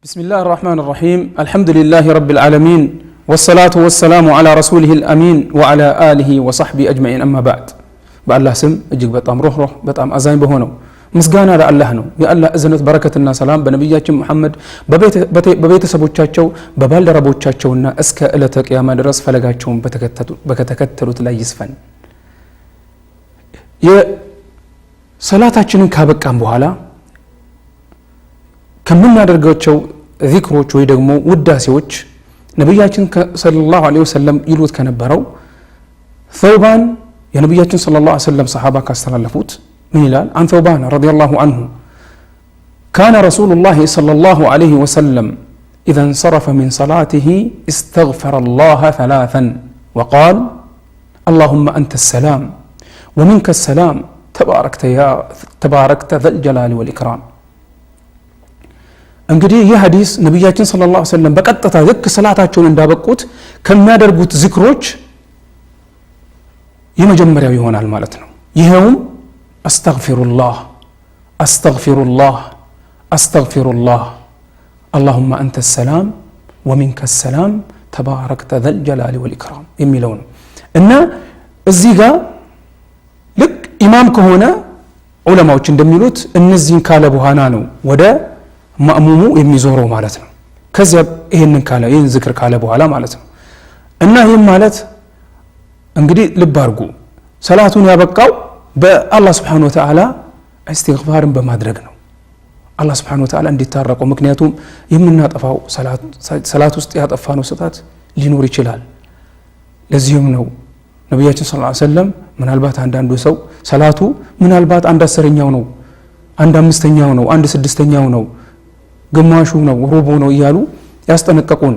بسم الله الرحمن الرحيم الحمد لله رب العالمين والصلاة والسلام على رسوله الأمين وعلى آله وصحبه أجمعين أما بعد بالله سم እጅግ በጣም روح በጣም አዛኝ በሆነው ምስጋና ለአላህ ነው የአላህ እዝነት በረከትና ሰላም በነብያችን መሐመድ በቤተሰቦቻቸው በባልደረቦቻቸውና እስከ ዕለተ ቂያማ ድረስ ፈለጋቸውን በተከተሉት ላይ ይስፈን የሰላታችንን ካበቃን በኋላ ከምናደርጋቸው ዚክሮች ወይ ደግሞ ውዳሴዎች ነብያችን ሰለላሁ ዐለይሂ ወሰለም ይሉት ከነበረው ثوبان የነብያችን ሰለላሁ ዐለይሂ ወሰለም ሰሃባ ካስተላለፉት من هلال عن ثوبان رضي الله عنه كان رسول الله صلى الله عليه وسلم إذا انصرف من صلاته استغفر الله ثلاثا وقال اللهم أنت السلام ومنك السلام تباركت ذا الجلال والإكرام እንግዲህ ይህ ሐዲስ ነብያችን ሰለላሁ ዐለይሂ ወሰለም በቀጥታ ልክ ሰላታቸውን እንዳበቁት ከሚያደርጉት ዚክሮች የመጀመሪያው ይሆናል ማለት ነው ይሄውም አስተግፊሩላህ አስተግፊሩላህ አስተግፊሩላህ اللهم أنت السلام ومنك السلام تباركت ذا الجلال والإكرام የሚለው ነው እና እዚህ ጋር ልክ ኢማም ከሆነ ዑለማዎች እንደሚሉት እነዚህን ካለ በኋላ ነው ወደ ማእሙሙ የሚዞረው ማለት ነው ከዚያ ይሄንን ዝክር ካለ በኋላ ማለት ነው እና ይሄን ማለት እንግዲህ ልብ አድርጉ ሰላቱን ያበቃው በአላህ Subhanahu Wa Ta'ala ኢስቲግፋርን በማድረግ ነው አላህ Subhanahu Wa Ta'ala እንዲታረቀው ምክንያቱም የምናጠፋው ሰላት ውስጥ ያጠፋነው ስህተት ሊኖር ይችላል ለዚህም ነው ነብያችን ሰለላሁ ዐለይሂ ወሰለም ምናልባት አንዳንዱ ሰው ሰላቱ ምናልባት አንድ አስረኛው ነው አንድ አምስተኛው ነው አንድ ስድስተኛው ነው ግማሹ ነው ሩቡ ነው ይያሉ ያስጠነቀቁን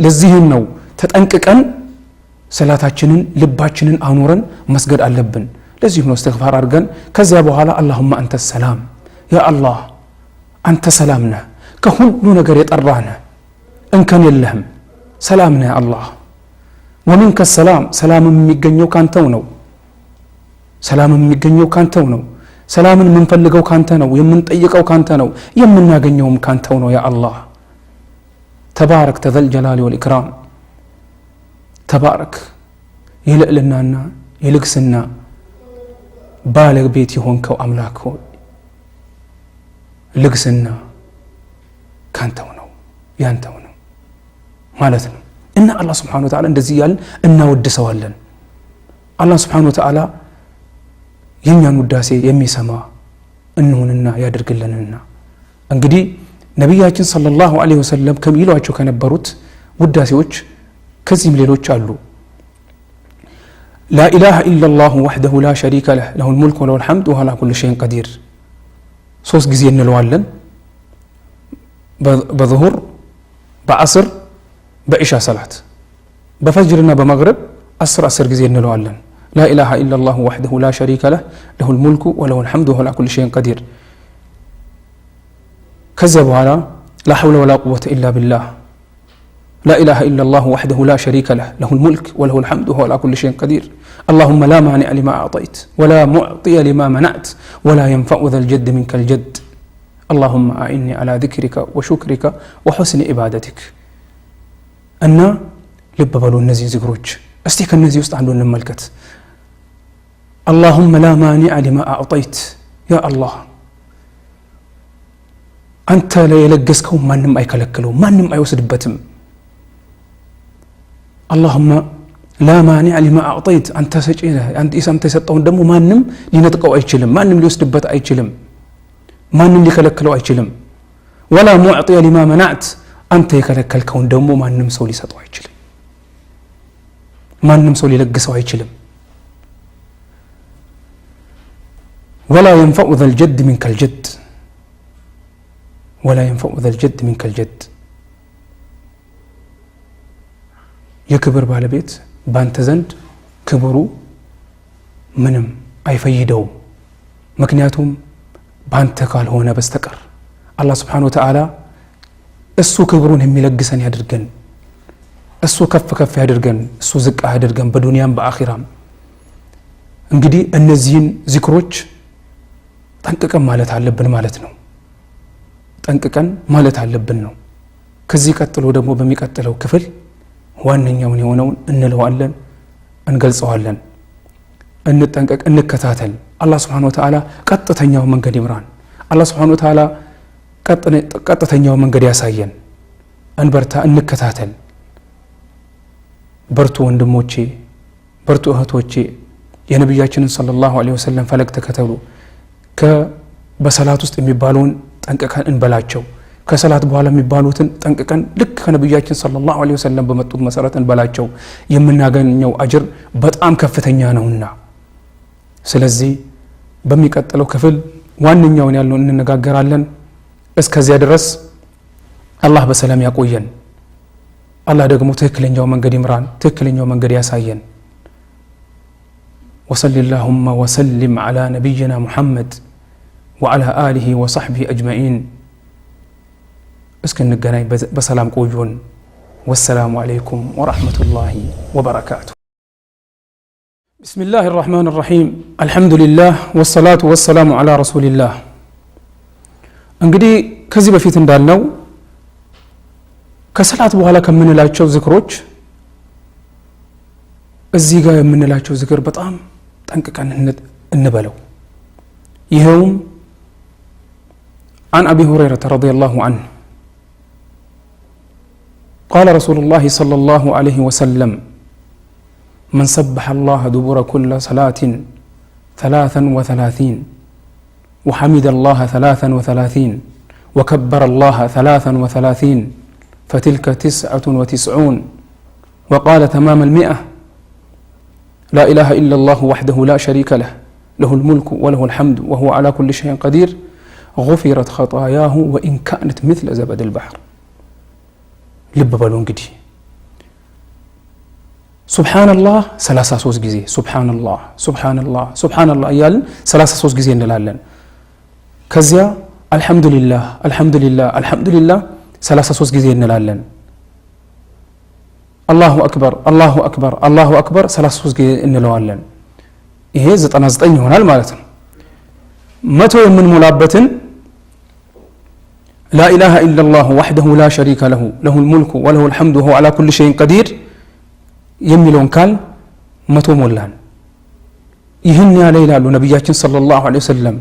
ለዚህም ነው ተጠንቅቀን ሰላታችንን ልባችንን አኑረን መስገድ አለብን ለዚህም ነው እስትግፋር አድርገን ከዚያ በኋላ اللهم انت السلام يا الله انت ሰላም ነህ ከሁሉ ነገር የጠራህ ነህ እንከን የለህም ሰላም ነህ አላህ ومنك السلام ሰላም የሚገኘው ካንተው ነው ሰላም የሚገኘው ካንተው ነው ሰላምን የምንፈልገው ካንተ ነው የምንጠይቀው ካንተ ነው የምናገኘውም ካንተው ነው ያ አላህ ተባረክ ተዘል ጀላሊ ወልኢክራም ተባረክ የልዕልናና የልግስና ባለቤት የሆንከው አምላክ ሆይ ልግስና ካንተው ነው ያንተው ነው ማለት ነው እና አላህ Subhanahu Wa Ta'ala እንደዚህ ያልን እናወድሰዋለን አላህ Subhanahu Wa Ta'ala የኛን ውዳሴ የሚሰማ እንሆንና ያድርግልንና እንግዲህ ነብያችን ሰለላሁ ዐለይሂ ወሰለም ከሚሏቸው ከነበሩት ውዳሴዎች ከዚህም ሌሎች አሉ لا إله إلا الله وحده لا شريك له له الملك وله الحمد وهو على كل شيء قدير ሶስት ጊዜ እንለዋለን በظهر በአስር በኢሻ ሰላት በፈጅርና በመግሪብ 10 ጊዜ እንለዋለን لا إله إلا الله وحده لا شريك له له الملك وله الحمد وهو على كل شيء قدير كذا بوالا لا حول ولا قوة إلا بالله لا إله إلا الله وحده لا شريك له له الملك وله الحمد وهو على كل شيء قدير اللهم لا مانع لما أعطيت ولا معطي لما منعت ولا ينفع ذا الجد منك الجد اللهم أعني على ذكرك وشكرك وحسن عبادتك أن لب بلو النزي زكروج أستيك النزي وستعندون الملكت اللهم لا مانع لما أعطيت يا الله أنت لا يلقسكم ما نم أي كلكلو ما نم أي وسدبتم اللهم لا مانع لما أعطيت أنت سجينه أنت إسام تسطون دمو ما نم لنتقو أي شلم ما نم ليوسدبت أي شلم ما نم لكلكلو أي شلم ولا معطي لما منعت أنت يكلكلكون دمو ما نم سولي سطو أي شلم ما نم سولي لقسو أي شلم ولا ينفع ذا الجد منك الجد ولا ينفع ذا الجد منك الجد يكبر بالبيت بانت زند كبرو منم أي فيدو مكنياتهم بانت قال هنا بستقر الله سبحانه وتعالى السو كبرون هم يلقسن يدرقن السو كف يدرقن السو زق يدرقن بدنيام بآخرام انقدي النزين ذكروች ጠንቅቀን ማለት አለብን ማለት ነው ጠንቅቀን ማለት አለብን ነው ከዚህ ቀጥሎ ደግሞ በሚቀጥለው ክፍል ዋነኛውን የሆነውን እንለዋለን፣ እንገልጸዋለን። እንጠንቀቅ፣ እንከታተል። አላህ Subhanahu Wa Ta'ala ቀጥተኛው መንገድ ይምራን። አላህ Subhanahu Wa Ta'ala ቀጥተኛው መንገድ ያሳየን። እንበርታ፣ እንከታተል። በርቱ ወንድሞቼ፣ በርቱ እህቶቼ። የነብያችንን ሰለላሁ ዐለይሂ ወሰለም ፈለግ ተከተሉ። በሰላት ውስጥ የሚባለውን ጠንቅቀን እንበላቸው። ከሰላት በኋላ የሚባሉትን ጠንቅቀን ልክ ከነብያችን ሰለላሁ ዐለይሂ ወሰለም በመጡት መሰረት እንበላቸው። የምናገኘው አጅር በጣም ከፍተኛ ነውና። ስለዚህ በሚቀጥለው ክፍል ዋነኛውን ያለው እንነጋገራለን። እስከዚያ ድረስ አላህ በሰላም ያቆየን። አላህ ደግሞ ትክክለኛው መንገድ ይምራን፣ ትክክለኛው መንገድ ያሳየን። وصلى اللهم وسلم على نبينا محمد وعلى آله وصحبه أجمعين. اسكن نغناي بسلام قويون. والسلام عليكم ورحمة الله وبركاته. بسم الله الرحمن الرحيم. الحمد لله والصلاة والسلام على رسول الله. እንግዲህ ከዚህ በፊት እንዳልነው ከሰላት በኋላ ከምንላቸው ዝክሮች እዚህ ጋር የምንላቸው ዝክር በጣም ጠንቅቀን እንበለው። ይሄውም عن أبي هريرة رضي الله عنه قال رسول الله صلى الله عليه وسلم من سبح الله دبر كل صلاة 33 وحمد الله 33 وكبر الله 33 فتلك 99 وقال تمام 100 لا إله إلا الله وحده لا شريك له له الملك وله الحمد وهو على كل شيء قدير غفرت خطاياه وإن كانت مثل زبد البحر. ልብ በሉ እንግዲህ ሱብሃንአላህ 33 ጊዜ ሱብሃንአላህ ሱብሃንአላህ ሱብሃንአላህ እያልን 33 ጊዜ እንላለን። ከዚያ አልሐምዱሊላህ አልሐምዱሊላህ አልሐምዱሊላህ 33 ጊዜ እንላለን። አላሁ አክበር አላሁ አክበር አላሁ አክበር 33 ጊዜ እንለዋለን። ይሄ 99 ይሆናል ማለት ነው። 100 የምንሞላበትን لا إله إلا الله وحده لا شريك له له الملك وله الحمد وهو على كل شيء قدير የሚለውን ካል 100 ሞላን። ይህን ያለ ይላሉ ነብያችን ሰለላሁ ዐለይሂ ወሰለም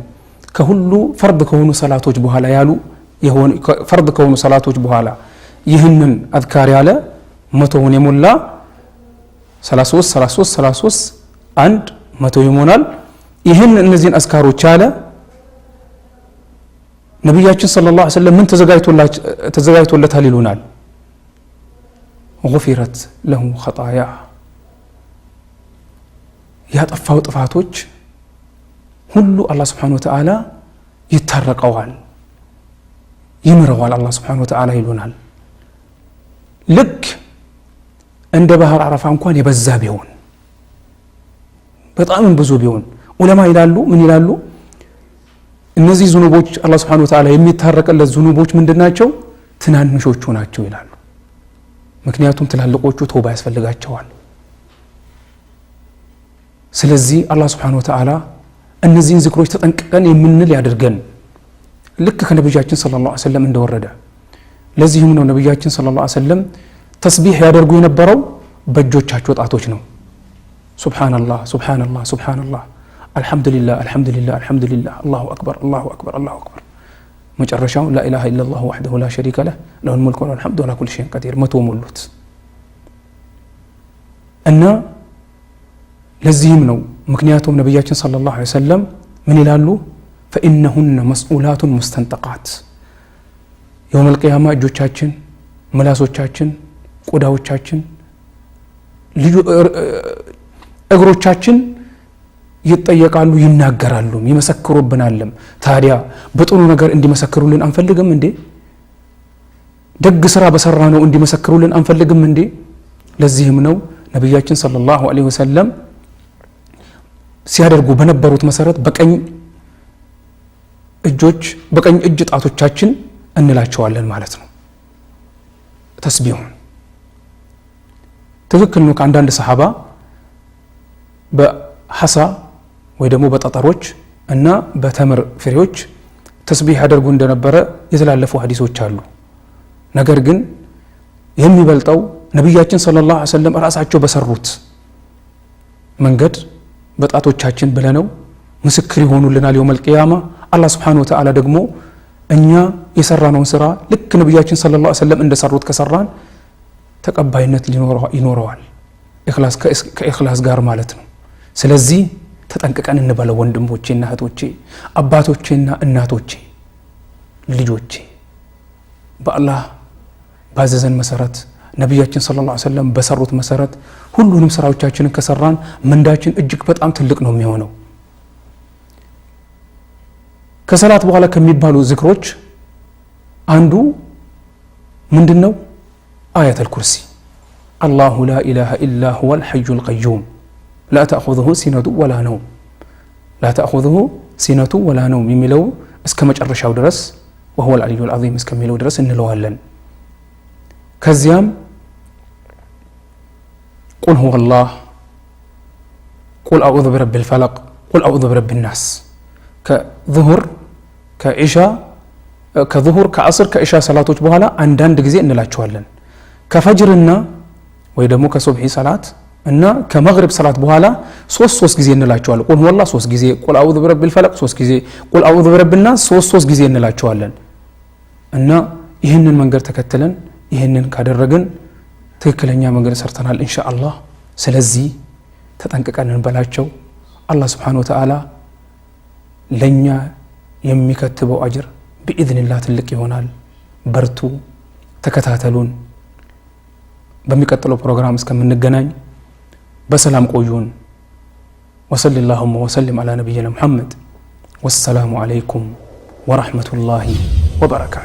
ከሁሉ ፈርድ ከሆኑ ሰላቶች በኋላ ያሉ ፈርድ ከሆኑ ሰላቶች በኋላ ይህንን አዝካር ያለ 100ውን የሞላ 33 33 33 አንድ 100 ይሞላል። ይህን እነዚህን አዝካሮች ያለ ነብያችን ሰለላሁ ዐለይሂ ወሰለም ምን ተዘጋጅቶለታል ይሉናል። غفرت له خطايا ያጠፋው ጥፋቶች ሁሉ አላህ Subhanahu Wa Ta'ala ይታረቀዋል፣ ይምረዋል አላህ Subhanahu Wa Ta'ala ይሉናል። ልክ እንደ ባህር አረፋ እንኳን የበዛ ቢሆን በጣም ብዙ ቢሆን ዑለማ ይላሉ ምን ይላሉ? እነዚህ ዝኑቦች አላህ Subhanahu Wa Ta'ala የሚታረቀለት ዝኑቦች ምንድናቸው? ትናንሾቹ ናቸው ይላሉ። ምክንያቱም ትላልቆቹ ተውባ ያስፈልጋቸዋል። ስለዚህ አላህ Subhanahu Wa Ta'ala እነዚህን ዝክሮች ተጠንቅቀን የምንል ያድርገን ልክ ከነብያችን ሰለላሁ ዐለይሂ ወሰለም እንደወረደ። ለዚህም ነው ነብያችን ሰለላሁ ዐለይሂ ወሰለም ተስቢህ ያደርጉ የነበረው በእጆቻቸው ጣቶች ነው። ሱብሃንአላህ ሱብሃንአላህ ሱብሃንአላህ አልሐምዱሊላህ አልሐምዱሊላህ አልሐምዱሊላህ አላሁ አክበር አላሁ አክበር አላሁ አክበር መጨረሻው لا إله إلا الله وحده لا شريك له له الملك وله الحمد وعلى كل شيء قدير 100 ሞሉት እና ለዚህም ነው ምክንያቱም ነብያችን ሰለላሁ ዐለይሂ ወሰለም ምን ይላሉ? فإنهن مسؤولات مستنطقات يوم القيامة እጆቻችን፣ ምላሶቻችን፣ ቆዳዎቻችን፣ እግሮቻችን ይጠየቃሉ፣ ይናገራሉ፣ ይመሰክሩብናልም። ታዲያ በጥሩ ነገር እንዲመሰክሩልን አንፈልግም እንዴ? ደግ ስራ በሰራ ነው እንዲመሰክሩልን አንፈልግም እንዴ? ለዚህም ነው ነብያችን ሰለላሁ ዐለይሂ ወሰለም ሲያደርጉ በነበሩት መሰረት በቀኝ እጅ ጣቶቻችን እንላቸዋለን ማለት ነው። ተስቢሁን ትክክል ነው። ከአንዳንድ ሰሃባ በሐሳ ወይ ደግሞ በጠጠሮች እና በተምር ፍሬዎች ተስቢህ ያደርጉ እንደነበረ የተላለፉ ሐዲሶች አሉ። ነገር ግን የሚበልጠው ነብያችን ሰለላሁ ዐለይሂ ወሰለም ራሳቸው በሰሩት መንገድ በጣቶቻችን ብለነው ምስክር ይሆኑልናል የውመል ቂያማ። አላህ Subhanahu Wa Ta'ala ደግሞ እኛ የሰራነውን ስራ ልክ ነብያችን ሰለላሁ ዐለይሂ ወሰለም እንደሰሩት ከሰራን ተቀባይነት ይኖረዋል ከኢኽላስ ጋር ማለት ነው። ስለዚህ ተጠንቅቀን እንበለው ወንድሞቼና እህቶቼ፣ አባቶቼና እናቶቼ፣ ልጆቼ በአላህ ባዘዘን መሰረት ነብያችን ሰለላሁ ዐለይሂ ወሰለም በሰሩት መሰረት ሁሉንም ስራዎቻችንን ከሰራን ምንዳችን እጅግ በጣም ትልቅ ነው የሚሆነው። ከሰላት በኋላ ከሚባሉ ዝክሮች አንዱ ምንድነው? አያተል ኩርሲ አላሁ ላ ኢላሃ ኢላ ሁወል ሐዩል ቀዩም ላ ተእኹዙሁ ሲነቱ ወላ ነውም ላ ተእኹዙሁ ሲነቱ ወላ ነውም የሚለው እስከ መጨረሻው ድረስ ወሁወል አልዩል ዐዚም እስከሚለው ድረስ እንለዋለን። ከዚያም ቁል ሁወላህ፣ ቁል አዑዙ ቢረቢል ፈለቅ፣ ቁል አዑዙ ቢረቢን ናስ ከዙሁር ከዐስር ከኢሻ ሰላቶች በኋላ አንዳንድ ጊዜ እንላቸዋለን። ከፈጅርና ወይ ደግሞ ከሱብሒ ሰላት እና ከመግሪብ ሰላት በኋላ ሶስት ጊዜ እንላቸዋለን። ቁል ሁወላህ 3 ጊዜ፣ ቁል አዑዙ ቢረቢል ፈለቅ 3 ጊዜ፣ ቁል አዑዙ ቢረቢን ናስ 3 ጊዜ እንላቸዋለን። እና ይህንን መንገድ ተከትለን ይህንን ካደረግን ትክክለኛ መንገድ ሰርተናል ኢንሻአላህ። ስለዚህ ተጠንቅቀን እንበላቸው። አላህ Subhanahu Wa Ta'ala ለኛ የሚከትበው አጅር بإذنላህ ትልቅ ይሆናል። በርቱ፣ ተከታተሉን። በሚቀጥለው ፕሮግራም እስከምንገናኝ በሰላም ቆዩን። وصلى اللهم وسلم على نبينا محمد والسلام عليكم ورحمة الله وبركاته.